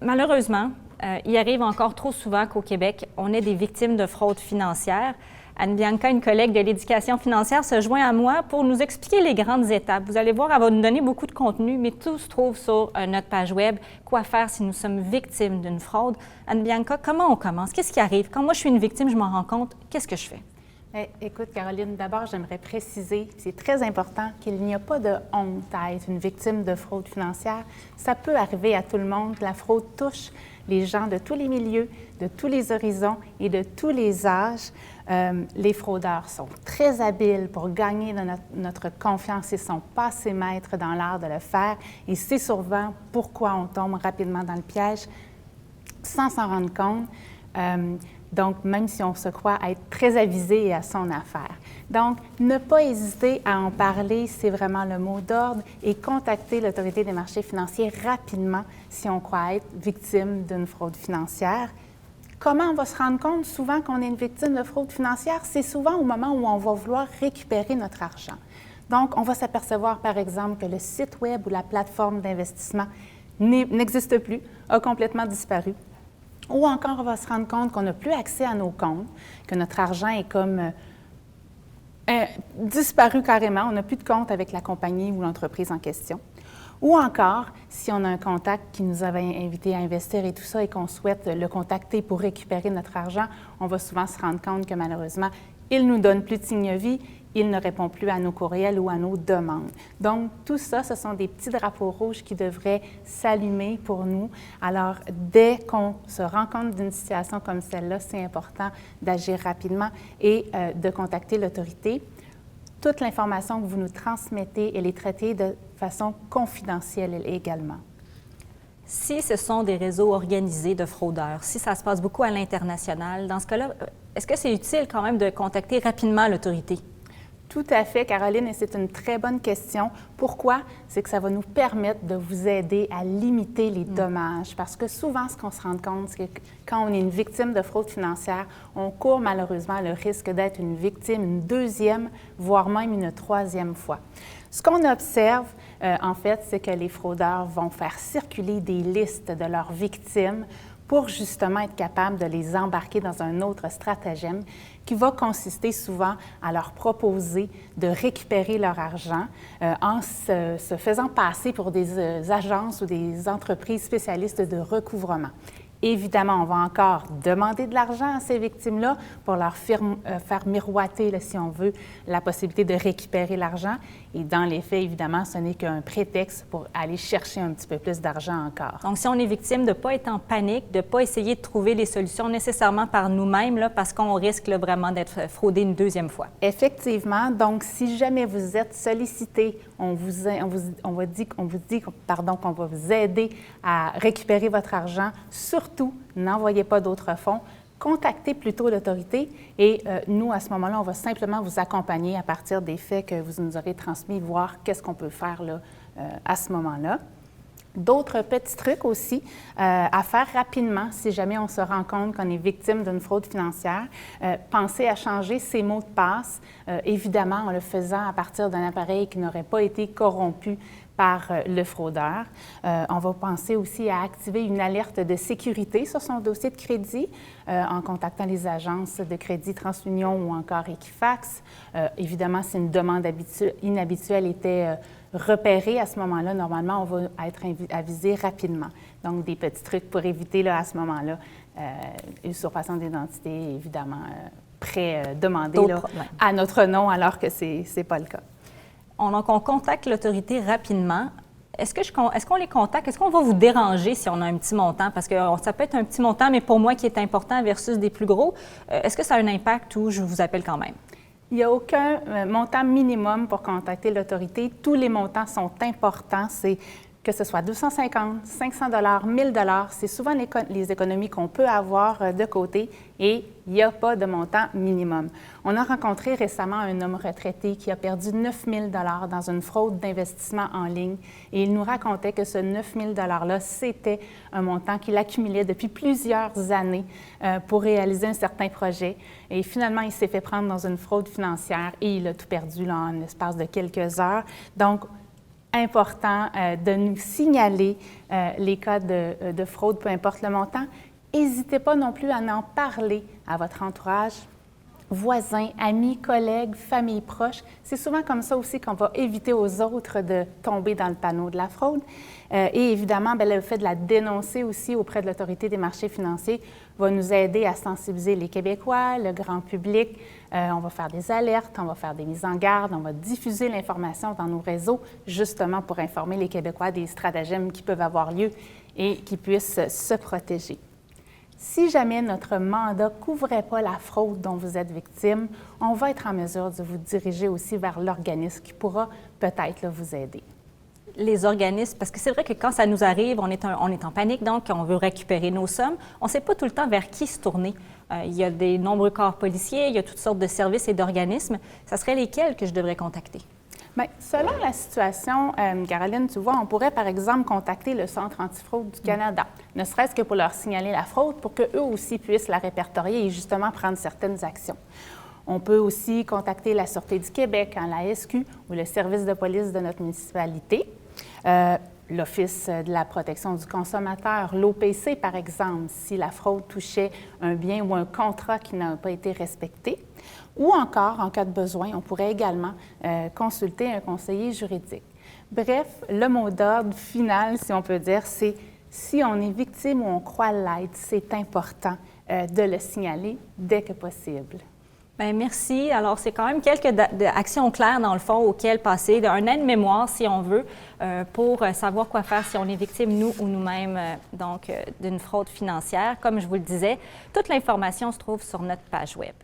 Malheureusement, il arrive encore trop souvent qu'au Québec, on ait des victimes de fraude financière. Anne Bianca, une collègue de l'éducation financière, se joint à moi pour nous expliquer les grandes étapes. Vous allez voir, elle va nous donner beaucoup de contenu, mais tout se trouve sur notre page web. Quoi faire si nous sommes victimes d'une fraude? Anne Bianca, comment on commence? Qu'est-ce qui arrive? Quand moi, je suis une victime, je m'en rends compte. Qu'est-ce que je fais? Écoute, Caroline, d'abord, j'aimerais préciser, c'est très important, qu'il n'y a pas de honte à être une victime de fraude financière. Ça peut arriver à tout le monde. La fraude touche les gens de tous les milieux, de tous les horizons et de tous les âges. Les fraudeurs sont très habiles pour gagner de notre confiance et sont passés maîtres dans l'art de le faire. Et c'est souvent pourquoi on tombe rapidement dans le piège sans s'en rendre compte. Donc, même si on se croit être très avisé et à son affaire. Donc, ne pas hésiter à en parler, c'est vraiment le mot d'ordre, et contacter l'Autorité des marchés financiers rapidement si on croit être victime d'une fraude financière. Comment on va se rendre compte souvent qu'on est une victime de fraude financière? C'est souvent au moment où on va vouloir récupérer notre argent. Donc, on va s'apercevoir, par exemple, que le site Web ou la plateforme d'investissement n'existe plus, a complètement disparu. Ou encore, on va se rendre compte qu'on n'a plus accès à nos comptes, que notre argent est comme disparu carrément, on n'a plus de compte avec la compagnie ou l'entreprise en question. Ou encore, si on a un contact qui nous avait invité à investir et tout ça et qu'on souhaite le contacter pour récupérer notre argent, on va souvent se rendre compte que malheureusement, il ne nous donne plus de signe-vie, il ne répond plus à nos courriels ou à nos demandes. Donc, tout ça, ce sont des petits drapeaux rouges qui devraient s'allumer pour nous. Alors, dès qu'on se rend compte d'une situation comme celle-là, c'est important d'agir rapidement et de contacter l'autorité. Toute l'information que vous nous transmettez, elle est traitée de façon confidentielle également. Si ce sont des réseaux organisés de fraudeurs, si ça se passe beaucoup à l'international, dans ce cas-là, est-ce que c'est utile quand même de contacter rapidement l'autorité? Tout à fait, Caroline, et c'est une très bonne question. Pourquoi? C'est que ça va nous permettre de vous aider à limiter les dommages. Parce que souvent, ce qu'on se rend compte, c'est que quand on est une victime de fraude financière, on court malheureusement le risque d'être une victime une deuxième, voire même une troisième fois. Ce qu'on observe, en fait, c'est que les fraudeurs vont faire circuler des listes de leurs victimes pour justement être capable de les embarquer dans un autre stratagème qui va consister souvent à leur proposer de récupérer leur argent en se faisant passer pour des agences ou des entreprises spécialistes de recouvrement. Évidemment, on va encore demander de l'argent à ces victimes-là pour leur faire miroiter, là, si on veut, la possibilité de récupérer l'argent. Et dans les faits, évidemment, ce n'est qu'un prétexte pour aller chercher un petit peu plus d'argent encore. Donc, si on est victime, de ne pas être en panique, de ne pas essayer de trouver les solutions nécessairement par nous-mêmes, là, parce qu'on risque là, vraiment d'être fraudé une deuxième fois. Effectivement. Donc, si jamais vous êtes sollicité, on vous dit qu'on va vous aider à récupérer votre argent. Surtout, n'envoyez pas d'autres fonds. Contactez plutôt l'autorité et nous, à ce moment-là, on va simplement vous accompagner à partir des faits que vous nous aurez transmis, voir qu'est-ce qu'on peut faire là, à ce moment-là. D'autres petits trucs aussi à faire rapidement si jamais on se rend compte qu'on est victime d'une fraude financière. Pensez à changer ses mots de passe, évidemment en le faisant à partir d'un appareil qui n'aurait pas été corrompu par le fraudeur. On va penser aussi à activer une alerte de sécurité sur son dossier de crédit en contactant les agences de crédit TransUnion ou encore Equifax. Évidemment, si une demande inhabituelle était repérée à ce moment-là, normalement, on va être avisé rapidement. Donc, des petits trucs pour éviter là, à ce moment-là usurpation d'identité, évidemment, demandé là, à notre nom alors que ce n'est pas le cas. Donc, on contacte l'autorité rapidement. Est-ce qu'on les contacte? Est-ce qu'on va vous déranger si on a un petit montant? Parce que ça peut être un petit montant, mais pour moi qui est important versus des plus gros. Est-ce que ça a un impact ou je vous appelle quand même? Il n'y a aucun montant minimum pour contacter l'autorité. Tous les montants sont importants. C'est que ce soit 250, 500 $, 1000 $, c'est souvent les économies qu'on peut avoir de côté et il n'y a pas de montant minimum. On a rencontré récemment un homme retraité qui a perdu 9 000 $ dans une fraude d'investissement en ligne et il nous racontait que ce 9 000 $-là, c'était un montant qu'il accumulait depuis plusieurs années pour réaliser un certain projet. Et finalement, il s'est fait prendre dans une fraude financière et il a tout perdu là, en l'espace de quelques heures. Donc, important de nous signaler les cas de fraude, peu importe le montant. N'hésitez pas non plus à en parler à votre entourage, voisins, amis, collègues, famille proche. C'est souvent comme ça aussi qu'on va éviter aux autres de tomber dans le panneau de la fraude. Et évidemment, bien, le fait de la dénoncer aussi auprès de l'Autorité des marchés financiers va nous aider à sensibiliser les Québécois, le grand public. On va faire des alertes, on va faire des mises en garde, on va diffuser l'information dans nos réseaux, justement pour informer les Québécois des stratagèmes qui peuvent avoir lieu et qui puissent se protéger. Si jamais notre mandat ne couvrait pas la fraude dont vous êtes victime, on va être en mesure de vous diriger aussi vers l'organisme qui pourra peut-être vous aider. Les organismes, parce que c'est vrai que quand ça nous arrive, on est en panique, donc on veut récupérer nos sommes. On ne sait pas tout le temps vers qui se tourner. Il y a des nombreux corps policiers, il y a toutes sortes de services et d'organismes. Ça serait lesquels que je devrais contacter? Bien, selon la situation, Caroline, tu vois, on pourrait par exemple contacter le Centre antifraude du Canada, ne serait-ce que pour leur signaler la fraude, pour qu'eux aussi puissent la répertorier et justement prendre certaines actions. On peut aussi contacter la Sûreté du Québec, la SQ ou le service de police de notre municipalité, l'Office de la protection du consommateur, l'OPC par exemple, si la fraude touchait un bien ou un contrat qui n'a pas été respecté. Ou encore, en cas de besoin, on pourrait également consulter un conseiller juridique. Bref, le mot d'ordre final, si on peut dire, c'est si on est victime ou on croit l'aide, c'est important de le signaler dès que possible. Bien, merci. Alors, c'est quand même quelques actions claires, dans le fond, auxquelles passer, un aide-mémoire, si on veut, pour savoir quoi faire si on est victime, nous ou nous-mêmes, d'une fraude financière. Comme je vous le disais, toute l'information se trouve sur notre page Web.